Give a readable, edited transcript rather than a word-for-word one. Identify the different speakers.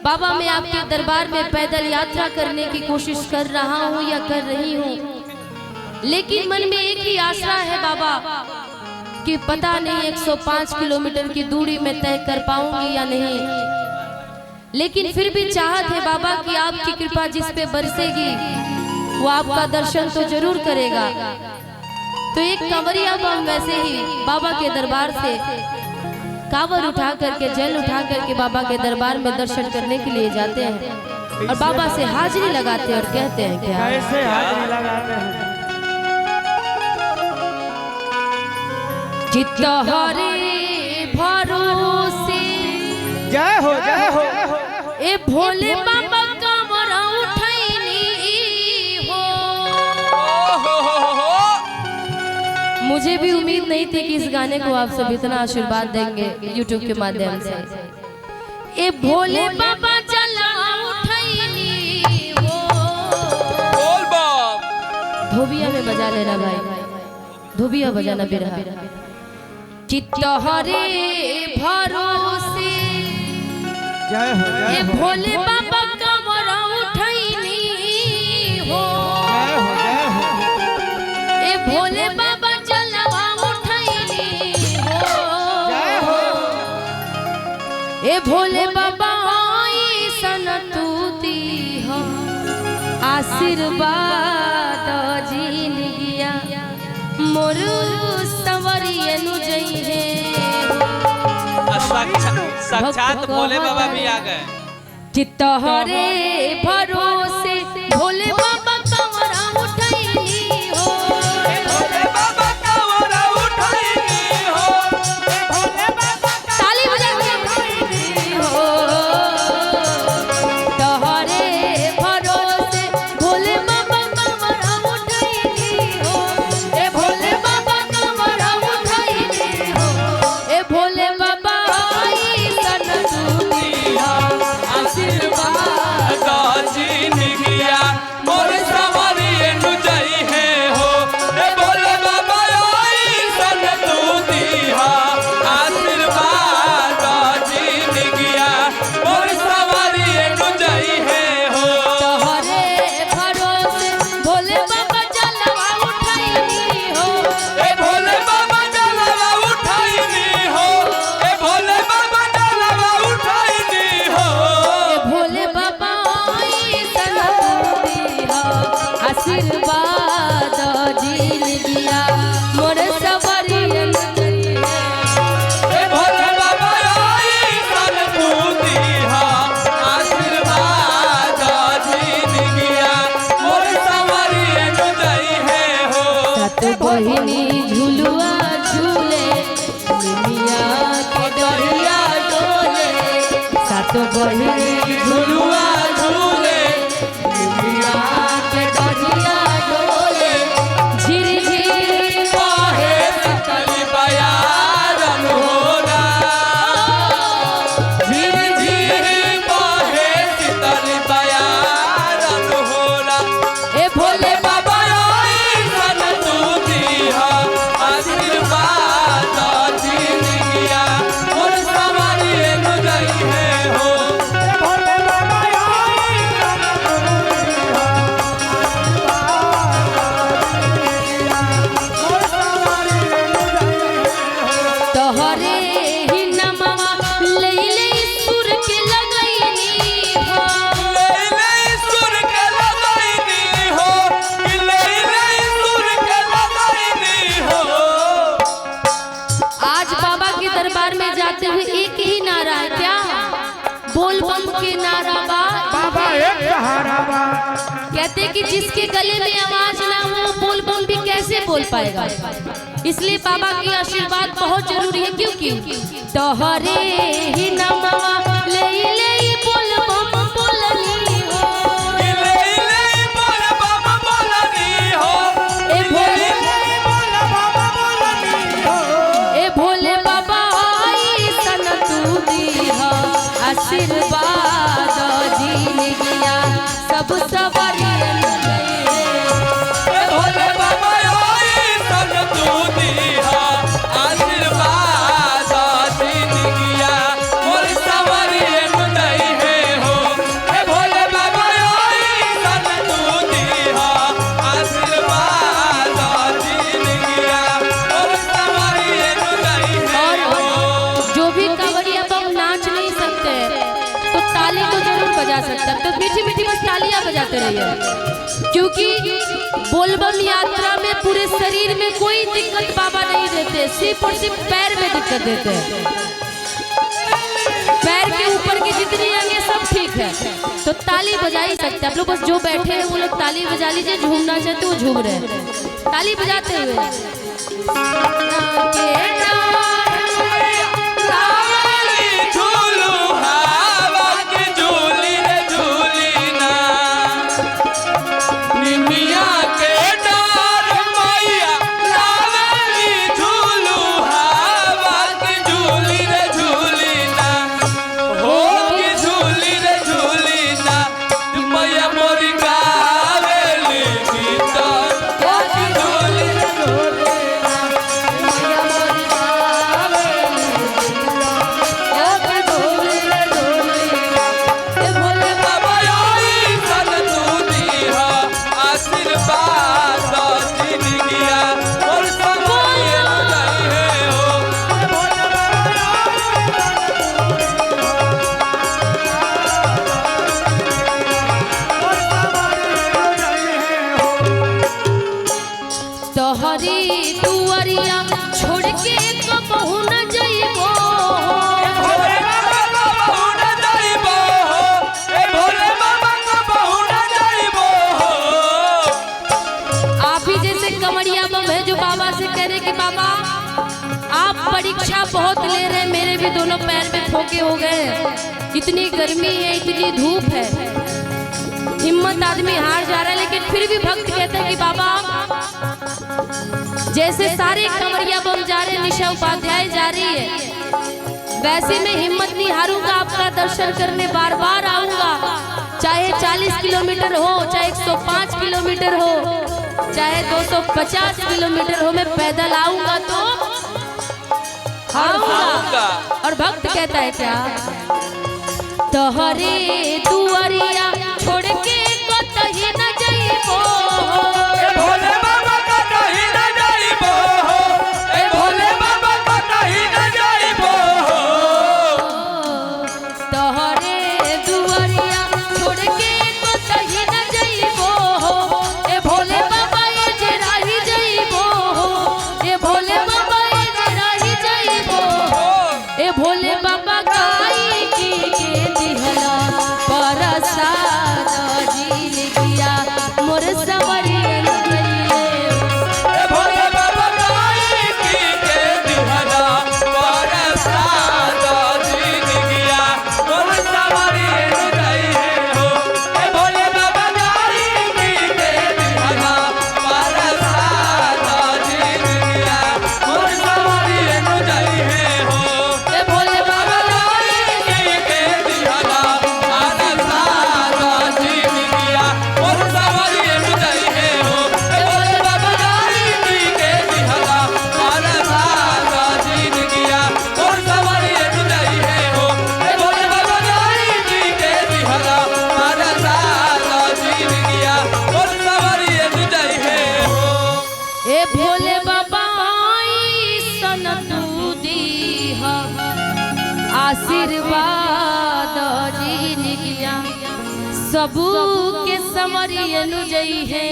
Speaker 1: बाबा मैं आपके दरबार में पैदल यात्रा करने की कोशिश कर रहा हूँ या कर रही हूँ, लेकिन मन में एक ही आशा है बाबा कि पता नहीं 105 किलोमीटर की दूरी में तय कर पाऊंगी या नहीं, लेकिन फिर भी चाहत है बाबा कि आपकी कृपा जिस पे बरसेगी वो आपका दर्शन तो जरूर करेगा। तो एक कंवरिया को हम वैसे ही बाबा के दरबार से कांवर उठा करके जल उठा करके बाबा के दरबार में दर्शन करने के लिए जाते हैं और बाबा से हाजिरी लगाते हैं और कहते हैं क्या
Speaker 2: कैसे हाजिरी लगाते हैं।
Speaker 1: चित्त हरे भरोसे
Speaker 2: जय हो जय हो
Speaker 1: ए भोले बाबा कांवरा उठैनी हो। मुझे भी उम्मीद नहीं थी कि इस गाने को आप सब इतना आशीर्वाद देंगे YouTube के माध्यम से। ए भोले बाबा जला उठैनी हो।
Speaker 3: बोल बाप
Speaker 1: धोबिया में बजा लेना भाई, धोबिया बजाना बिरहा। चित्त हरे भरोसे
Speaker 2: जय हो
Speaker 1: ए भोले बाबा कांवरा उठैनी हो।
Speaker 2: जय हो
Speaker 1: ए भोले बाबा जलवा उठैनी हो।
Speaker 2: जय हो
Speaker 1: ए भोले बाबा ऐसन तू दीहा आशीर्वाद जिंदगिया मोर संवरिए नु जइहे।
Speaker 3: साक्षात भोले बाबा भी आ गए।
Speaker 1: चित्त हरे भरोसे भोले बाबा कांवरा उठैनी हो।
Speaker 3: भोले बाबा कांवरा उठैनी हो। भोले बाबा
Speaker 1: ताली बजाइए हो। तोहरे भरोसे भोले बाबा कांवरा उठैनी हो। ए भोले बाबा कांवरा उठैनी हो। ए भोले बाबा ऐसन तू दीहा आशीर्वाद
Speaker 3: जिंदगिया मोर सवारिए नु जई है हो। ए भोले बाबा ऐसन तू दीहा आशीर्वाद जिंदगिया मोर सवारिए नु जई है हो।
Speaker 1: तोहरे भरोसे भोले बाबा जलवा उठैनी हो।
Speaker 3: ए भोले बाबा जलवा उठैनी हो। ए भोले बाबा जलवा उठैनी हो।
Speaker 1: ए भोले बाबा ऐसन तू दीहा आशीर्वाद जिंदगिया मोर सवरियन जइहे।
Speaker 3: ए भोले बाबा ऐसन तू दीहा आशीर्वाद जिंदगिया मोर सवारिए नु जई है हो।
Speaker 1: सात बहिनी झुलुआ झूले निमिया के डरिया डोले। सात बहिनी झुलुआ झूले निमिया के डरिया डोले। झिरी झिरी
Speaker 3: बाहे शीतली बयारन होला। झिरी झिरी बाहे शीतली बयारन होला।
Speaker 1: ए भोले
Speaker 3: बाबा ऐसन तू दीहा आशीर्वाद जिंदगिया मोर सवारिए नु जई है हो।
Speaker 2: भोले बाबा ऐसन तू दीहा मोर सवारिए नु जई है।
Speaker 1: तोहरे ही नमवा लैले सुर के लगैनी हो।
Speaker 3: ले सुर के लगैनी हो। ले सुर के लगैनी हो।
Speaker 1: आज बाबा के दरबार में जाते हुए एक ही नारा है क्या? बोल बम के नारा बा।
Speaker 2: बाबा एक सहारा बा।
Speaker 1: कहते कि जिसके गले में आवाज ना हो बोल बम भी कैसे बोल पाएगा। इसलिए बाबा की आशीर्वाद बहुत जरूरी है, क्योंकि तोहरे ही नमवा लैले बोल बम बोलनी हो।
Speaker 3: ले बोल बाबा बोलनी हो।
Speaker 1: ए भोले
Speaker 2: भोले बाबा बोलनी हो।
Speaker 1: ए भोले बाबा ऐसन तू दीहा आशीर्वाद जिंदगिया सब सवरियन जइहे।
Speaker 3: ए भोले बाबा ऐसन तू दीहा आशीर्वाद जिंदगिया मोर सवारिए
Speaker 1: बजा सकता है तो मीठी मीठी बस तालियां बजाते रहिए, क्योंकि बोलबम यात्रा में पूरे शरीर में कोई दिक्कत बाबा नहीं देते, सिर्फ और सिर्फ पैर में दिक्कत देते हैं। पैर के ऊपर की जितनी अंगें सब ठीक है, तो ताली बजा ही सकते हैं आप लोग। बस जो बैठे हैं वो लोग ताली बजा लीजिए, झूमना चाहते वो झूम रहे हैं ताली बजाते हुए। तोहरी दुआरिया छोड़ के कबहू न जइबो,
Speaker 3: भोले बाबा कबहू न जइबो, ए भोले बाबा कबहू न जइबो।
Speaker 1: आप ही जैसे कमरिया बम है जो बाबा से कह रहे कि बाबा आप परीक्षा बहुत ले रहे हैं, मेरे भी दोनों पैर में फोके हो गए, इतनी गर्मी है इतनी धूप है, हिम्मत आदमी हार जा रहा है, लेकिन फिर भी भक्त कहते हैं कि बाबा जैसे सारे कमरिया बम जा रहे, निशा उपाध्याय जा रही है, वैसे मैं हिम्मत नहीं हारूंगा, आपका दर्शन करने बार बार आऊंगा, चाहे 40 किलोमीटर हो, चाहे 105 किलोमीटर हो, चाहे 250 किलोमीटर हो, मैं पैदल आऊंगा तो आऊंगा। और भक्त कहता है क्या, तोहरे दुआरिया छोड़ के कतही न जइबो,
Speaker 3: भोले बाबा कतही न जइबो, ए भोले बाबा कतही न जइबो।
Speaker 1: तोहरे दुआरिया छोड़ के कतही न जइबो, ए भोले बाबा ये जराही जइबो, ए भोले बाबा ये जराही जइबो, ए भोले बाबा गाई की के दिहला परसाद जील किया मोर सवरियन गइले,
Speaker 3: ए भोले बाबा गाई की के दिहला परसाद जील किया मोर सवरियन गइले हो, ए भोले बाबा गाई की के दिहला परसाद जील किया मोर सवरियन गइले हो,
Speaker 1: ए भोले बाबा
Speaker 3: गाई की के दिहला परसाद जील किया मोर सवरियन गइले हो, ए भोले बाबा गाई की के दिहला परसाद जील किया मोर सवरियन गइले हो, ए भोले बाबा गाई की के दिहला परसाद जील किया मोर सवरियन गइले हो।
Speaker 1: ए भोले बाबा सन तू दीहा आशीर्वाद जीन किया सबू के समरियन जई है।